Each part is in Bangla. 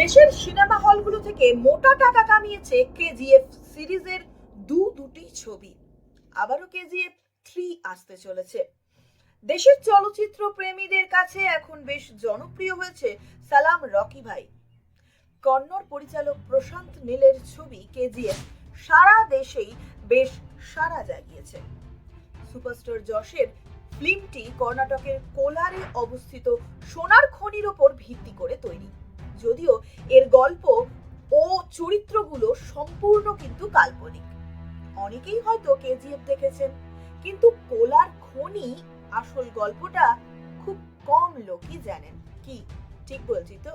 দেশের সিনেমা হলগুলো থেকে মোটা টাকা কামিয়েছে কেজিএফ সিরিজের দুটি ছবি। আবারও কেজিএফ 3 আসতে চলেছে। দেশের চলচ্চিত্র প্রেমীদের কাছে এখন বেশ জনপ্রিয় হয়েছে সালাম রকি ভাই। কন্নড় পরিচালক প্রশান্ত নীলের ছবি কেজিএফ সারা দেশেই বেশ সাড়া জাগিয়েছে। সুপারস্টার যশের ফিল্মটি কর্ণাটকের কোলারে অবস্থিত সোনার খনির ওপর ভিত্তি করে তৈরি। যদিও এর গল্প ও চরিত্রগুলো সম্পূর্ণ কিন্তু কাল্পনিক। অনেকেই হয়তো কেজিএফ দেখেছেন, কিন্তু কোলার খনি আসল গল্পটা খুব কম লোকই জানেন। কি ঠিক বলছি তো?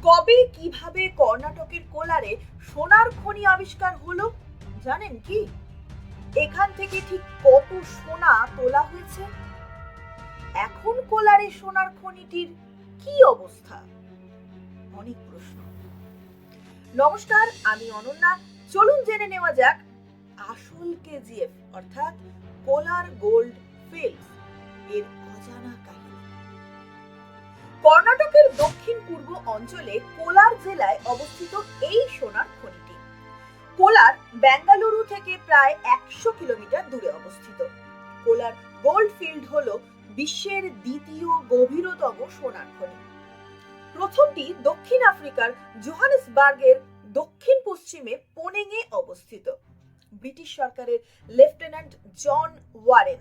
কবে কিভাবে কর্ণাটকের কোলারে সোনার খনি আবিষ্কার হলো জানেন কি? এখান থেকে ঠিক কত সোনা তোলা হয়েছে? এখন কোলারে সোনার খনিটির কি অবস্থা? অনেক প্রশ্ন। নমস্কার, আমি অনন্যা। চলুন জেনে নেওয়া যাক আসল কেজিএফ অর্থাৎ কোলার গোল্ড ফিল্ডস এর অজানা কাহিনী। কর্ণাটকের দক্ষিণ পূর্ব অঞ্চলে কোলার জেলায় অবস্থিত এই সোনার খনিটি কোলার বেঙ্গালুরু থেকে প্রায় 100 কিলোমিটার দূরে অবস্থিত। কোলার গোল্ড ফিল্ড হলো বিশ্বের দ্বিতীয় গভীরতম সোনার খনি। প্রথমটি দক্ষিণ আফ্রিকার জোহানেসবার্গের দক্ষিণ পশ্চিমে পোনেঙে অবস্থিত। ব্রিটিশ সরকারের লেফটেন্যান্ট জন ওয়ারেন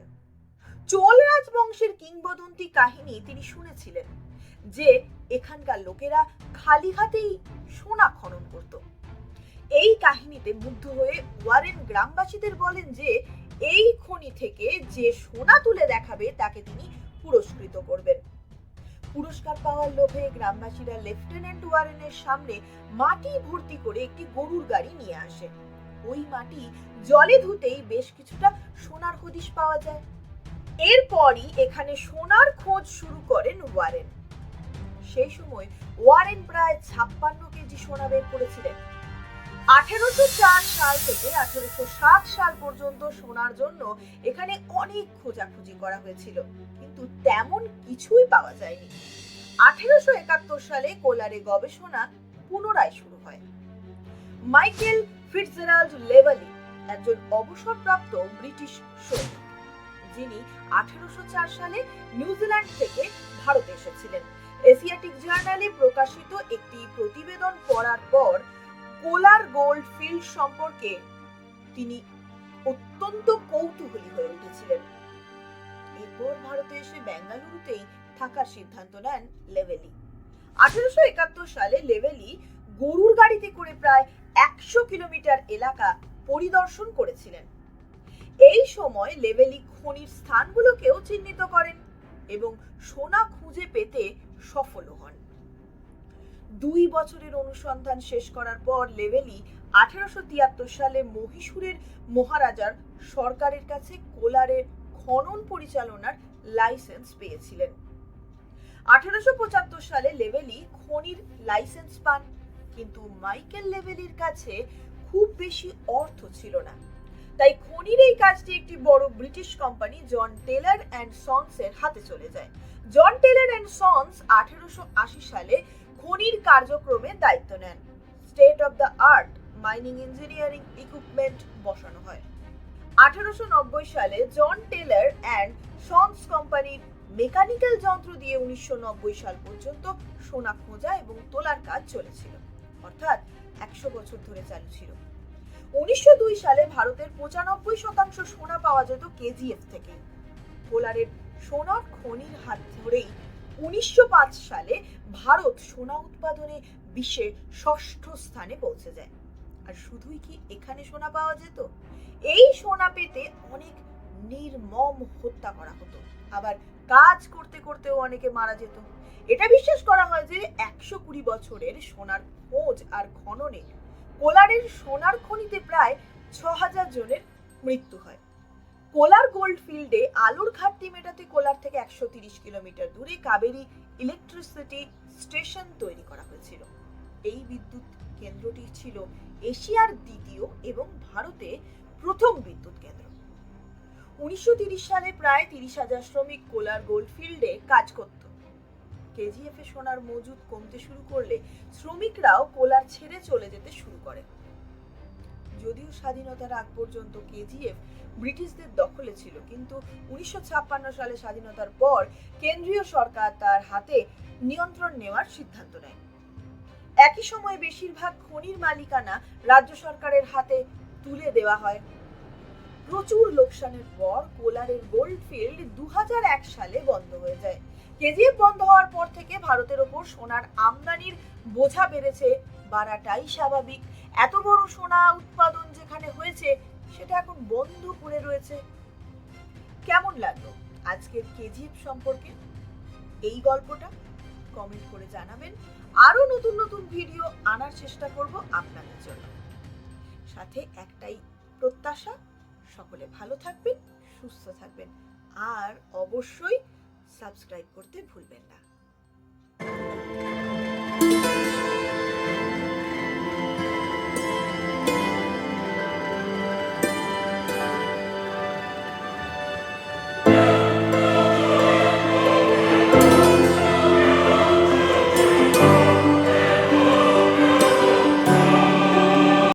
চোল রাজবংশের কিংবদন্তি কাহিনী তিনি শুনেছিলেন যে এখানকার লোকেরা খালি হাতেই সোনা খনন করত। এই কাহিনীতে মুগ্ধ হয়ে ওয়ারেন গ্রামবাসীদের বলেন যে এই খনি থেকে যে সোনা তুলে দেখাবে তাকে তিনি পুরস্কৃত করবেন। পুরস্কার পাওয়ার লোভে গ্রামবাসীরা লেফটেন্যান্ট ওয়ারেনের সামনে মাটি ভর্তি করে একটি গরুর গাড়ি নিয়ে আসে। ওই মাটি জলে ধুতেই বেশ কিছুটা সোনার হদিশ পাওয়া যায়। এরপরই এখানে সোনার খোঁজ শুরু করেন ওয়ারেন। সেই সময় ওয়ারেন প্রায় 56 কেজি সোনা বের করেছিলেন। 1804 সাল থেকে 1807 সাল পর্যন্ত সোনার জন্য এখানে অনেক খোঁজাখুঁজি করা হয়েছিল, কিন্তু তেমন কিছুই পাওয়া যায়নি। 1871 সালে কোলারে গবেষণা পুনরায় শুরু হয়। মাইকেল ফিটজেরাল্ড লেভালি একজন অবসরপ্রাপ্ত ব্রিটিশ সৈনিক, যিনি 1804 সালে নিউজিল্যান্ড থেকে ভারতে এসেছিলেন। এশিয়াটিক জার্নালে প্রকাশিত একটি প্রতিবেদন পড়ার পর কোলার গোল্ড ফিল্ড সম্পর্কে তিনি অত্যন্ত কৌতূহলী হয়ে উঠেছিলেন। এরপর ভারতে এসে বেঙ্গালুরুতেই থাকার সিদ্ধান্ত নেন লেভেলি। 1871 সালে লেভেলি গরুর গাড়িতে করে প্রায় 100 কিলোমিটার এলাকা পরিদর্শন করেছিলেন। এই সময় লেভেলি খনির স্থানগুলোকেও চিহ্নিত করেন এবং সোনা খুঁজে পেতে সফল হন। 2 বছরের অনুসন্ধান শেষ করার পর লেভেলি 1873 সালে মহীশূরের মহারাজার সরকারের কাছে কোলারের খনন পরিচালনার লাইসেন্স পেয়েছিলেন। 1875 সালে লেভেলি খনির লাইসেন্স পান, কিন্তু মাইকেল লেভেলির কাছে খুব বেশি অর্থ ছিল না। তাই খনির এই কাজটি একটি বড় British company John Taylor and Sons এর হাতে চলে যায়। জন টেলর অ্যান্ড সন্স 1880 সালে খনির কার্যক্রমে দায়িত্ব নেন। State of the art mining engineering equipment বসানো হয়। 1890 সালে জন টেলর অ্যান্ড সন্স কোম্পানির মেকানিক্যাল যন্ত্র দিয়ে 1990 সাল পর্যন্ত সোনা খোঁজা এবং তোলার কাজ চলেছিল, অর্থাৎ 100 বছর ধরে চালু ছিল। 1902 সালে ভারতের 95% সোনা পাওয়া যেত কেজিএফ থেকে। কোলারের সোনার খনির হাত ধরেই 1905 সালে ভারত সোনা উৎপাদনে বিশ্বে 6ষ্ঠ স্থানে পৌঁছে যায়। আর শুধুই কি এখানে সোনা পাওয়া যেত? এই সোনা পেতে অনেক নির্মম হত্যা করা হতো, আবার কাজ করতে করতেও অনেকে মারা যেত। এটা বিশ্বাস করা হয় যে 120 বছরের সোনার খোঁজ আর খননে কোলারের সোনার খনিতে প্রায় 6000 জনের মৃত্যু হয়। কোলার গোল্ড ফিল্ডে আলোর ঘাটতি মেটাতে কোলার থেকে 130 কিলোমিটার দূরে কাবেরী ইলেকট্রিসিটি স্টেশন তৈরি করা হয়েছিল। এই বিদ্যুৎ কেন্দ্রটি ছিল এশিয়ার দ্বিতীয় এবং ভারতে প্রথম বিদ্যুৎ কেন্দ্র। 1930 সালে প্রায় 30,000 শ্রমিক কোলার গোল্ড ফিল্ডে কাজ করত। কেজিএফ এ সোনার মজুদ কমতে শুরু করলে শ্রমিকরাও কোলার ছেড়ে চলে যেতে শুরু করে। যদিও স্বাধীনতার আগ পর্যন্ত কেজিএফ ব্রিটিশদের দখলে ছিল, কিন্তু 1956 সালে স্বাধীনতার পর কেন্দ্রীয় সরকার তার হাতে নিয়ন্ত্রণ নেওয়ার সিদ্ধান্ত নেয়। একই সময়ে বেশিরভাগ খনির মালিকানা রাজ্য সরকারের হাতে তুলে দেওয়া হয়। প্রচুর লোকসানের পর কোলারের গোল্ডফিল্ড 2001 সালে বন্ধ হয়ে যায়। কেজিএফ বন্ধ হওয়ার পর থেকে ভারতের ওপর সোনার আমদানির বোঝা বেড়েছে, বাড়াটাই স্বাভাবিক। এত বড় সোনা উৎপাদন যেখানে হয়েছে সেটা এখন বন্ধ পড়ে রয়েছে। কেমন লাগলো আজকের কেজিএফ সম্পর্কে এই গল্পটা? কমেন্ট করে জানাবেন। আরো নতুন নতুন ভিডিও আনার চেষ্টা করব আপনাদের জন্য। সাথে একটাই প্রত্যাশা, সকলে ভালো থাকবেন, সুস্থ থাকবেন, আর অবশ্যই সাবস্ক্রাইব করতে ভুলবেন না।